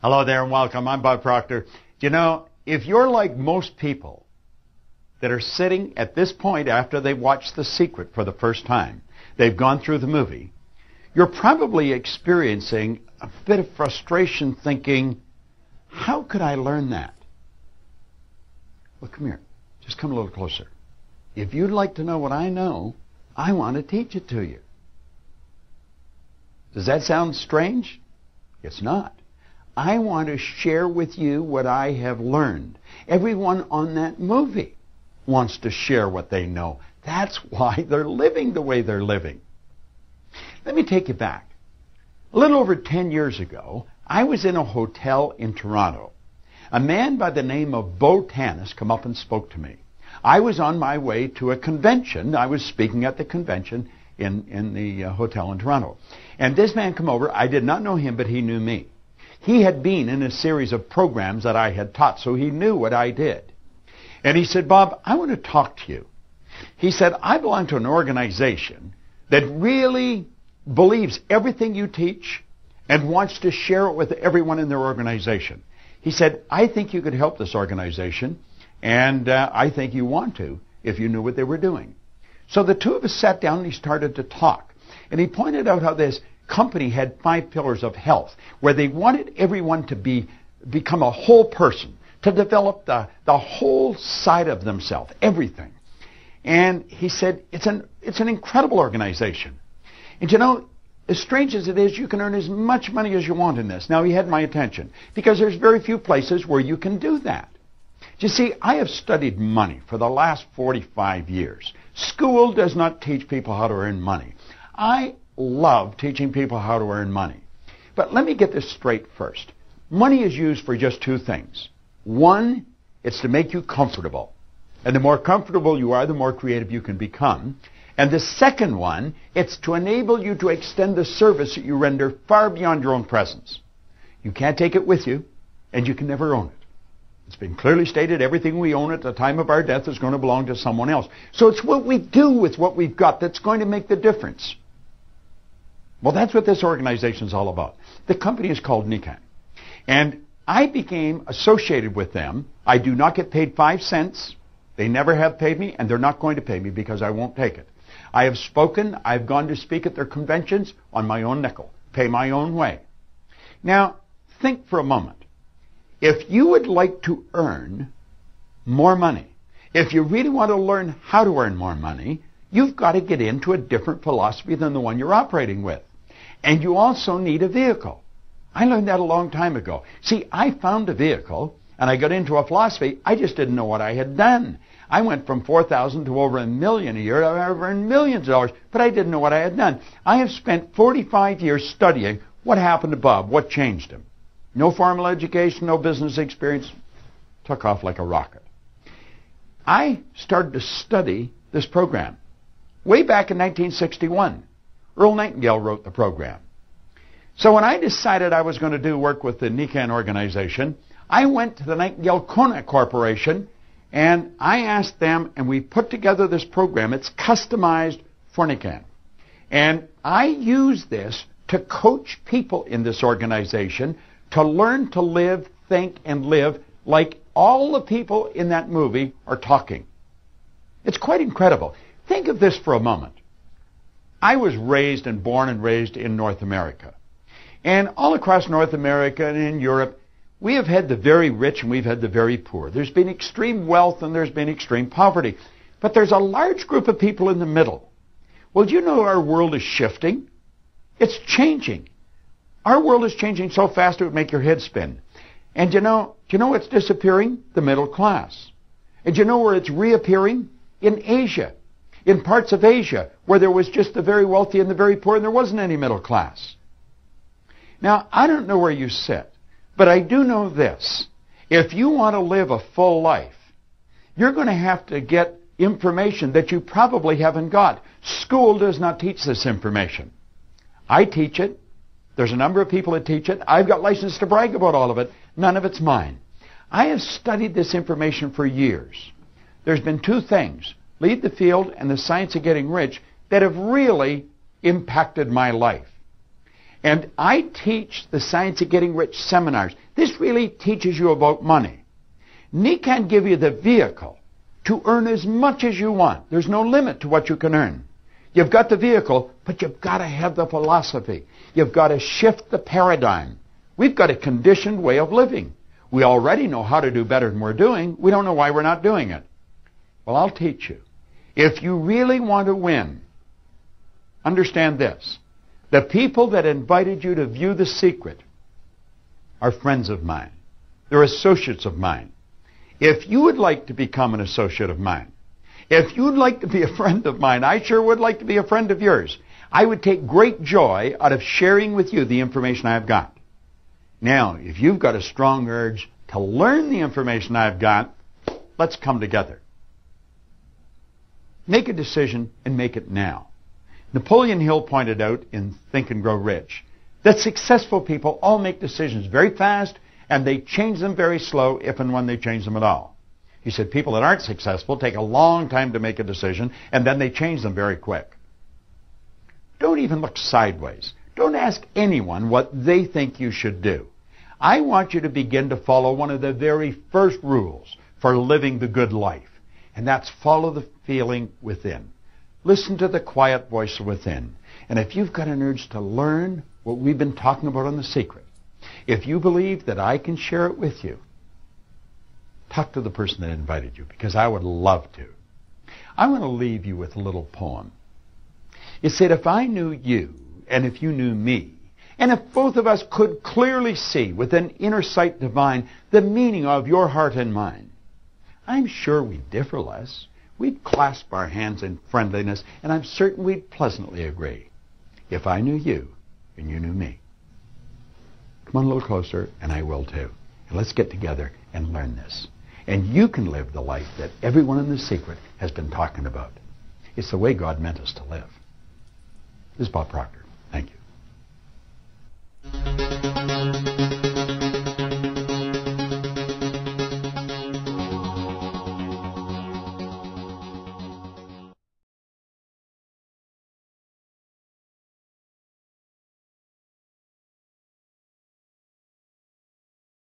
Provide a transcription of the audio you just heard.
Hello there and welcome. I'm Bob Proctor. You know, if you're like most people that are sitting at this point after they watched The Secret for the first time, they've gone through the movie, you're probably experiencing a bit of frustration thinking, how could I learn that? Well, come here. Just come a little closer. If you'd like to know what I know, I want to teach it to you. Does that sound strange? It's not. I want to share with you what I have learned. Everyone on that movie wants to share what they know. That's why they're living the way they're living. Let me take you back. A little over 10 years ago, I was in a hotel in Toronto. A man by the name of Bo Tanis come up and spoke to me. I was on my way to a convention. I was speaking at the convention in the hotel in Toronto. And this man come over. I did not know him, but he knew me. He had been in a series of programs that I had taught, so he knew what I did. And he said, Bob, I want to talk to you. He said, I belong to an organization that really believes everything you teach and wants to share it with everyone in their organization. He said, I think you could help this organization, and I think you want to if you knew what they were doing. So the two of us sat down and he started to talk. And he pointed out how this company had 5 pillars of health, where they wanted everyone to become a whole person, to develop the whole side of themselves, everything. And he said, it's an incredible organization. And you know, as strange as it is, you can earn as much money as you want in this. Now, he had my attention, because there's very few places where you can do that. You see, I have studied money for the last 45 years. School does not teach people how to earn money. I love teaching people how to earn money. But let me get this straight first. Money is used for just 2 things. One, it's to make you comfortable. And the more comfortable you are, the more creative you can become. And the second one, it's to enable you to extend the service that you render far beyond your own presence. You can't take it with you, and you can never own it. It's been clearly stated, everything we own at the time of our death is going to belong to someone else. So it's what we do with what we've got that's going to make the difference. Well, that's what this organization is all about. The company is called Nikken. And I became associated with them. I do not get paid 5 cents. They never have paid me, and they're not going to pay me because I won't take it. I have spoken. I've gone to speak at their conventions on my own nickel. Pay my own way. Now, think for a moment. If you would like to earn more money, if you really want to learn how to earn more money, you've got to get into a different philosophy than the one you're operating with. And you also need a vehicle. I learned that a long time ago. See, I found a vehicle, and I got into a philosophy. I just didn't know what I had done. I went from $4,000 to over $1 million a year. I've earned millions of dollars, but I didn't know what I had done. I have spent 45 years studying what happened to Bob, what changed him. No formal education, no business experience. Took off like a rocket. I started to study this program way back in 1961. Earl Nightingale wrote the program. So when I decided I was going to do work with the Nikken organization, I went to the Nightingale Konak Corporation and I asked them, and we put together this program. It's customized for Nikken. And I use this to coach people in this organization to learn to live, think, and live like all the people in that movie are talking. It's quite incredible. Think of this for a moment. I was born and raised in North America. And all across North America and in Europe, we have had the very rich and we've had the very poor. There's been extreme wealth and there's been extreme poverty. But there's a large group of people in the middle. Well, do you know our world is shifting? It's changing. Our world is changing so fast it would make your head spin. And do you know what's disappearing? The middle class. And do you know where it's reappearing? In Asia. In parts of Asia where there was just the very wealthy and the very poor and there wasn't any middle class. Now, I don't know where you sit, but I do know this. If you want to live a full life, you're going to have to get information that you probably haven't got. School does not teach this information. I teach it. There's a number of people that teach it. I've got license to brag about all of it. None of it's mine. I have studied this information for years. There's been 2 things. Lead the Field and The Science of Getting Rich, that have really impacted my life. And I teach the Science of Getting Rich seminars. This really teaches you about money. Nikken give you the vehicle to earn as much as you want. There's no limit to what you can earn. You've got the vehicle, but you've got to have the philosophy. You've got to shift the paradigm. We've got a conditioned way of living. We already know how to do better than we're doing. We don't know why we're not doing it. Well, I'll teach you. If you really want to win, understand this. The people that invited you to view The Secret are friends of mine. They're associates of mine. If you would like to become an associate of mine, if you'd like to be a friend of mine, I sure would like to be a friend of yours. I would take great joy out of sharing with you the information I've got. Now, if you've got a strong urge to learn the information I've got, let's come together. Make a decision and make it now. Napoleon Hill pointed out in Think and Grow Rich that successful people all make decisions very fast and they change them very slow if and when they change them at all. He said people that aren't successful take a long time to make a decision and then they change them very quick. Don't even look sideways. Don't ask anyone what they think you should do. I want you to begin to follow one of the very first rules for living the good life, and that's follow the feeling within. Listen to the quiet voice within. And if you've got an urge to learn what we've been talking about on The Secret, if you believe that I can share it with you, talk to the person that invited you, because I would love to. I want to leave you with a little poem. It said, if I knew you, and if you knew me, and if both of us could clearly see with an inner sight divine the meaning of your heart and mine, I'm sure we'd differ less. We'd clasp our hands in friendliness, and I'm certain we'd pleasantly agree. If I knew you, and you knew me. Come on a little closer, and I will too. And let's get together and learn this. And you can live the life that everyone in The Secret has been talking about. It's the way God meant us to live. This is Bob Proctor.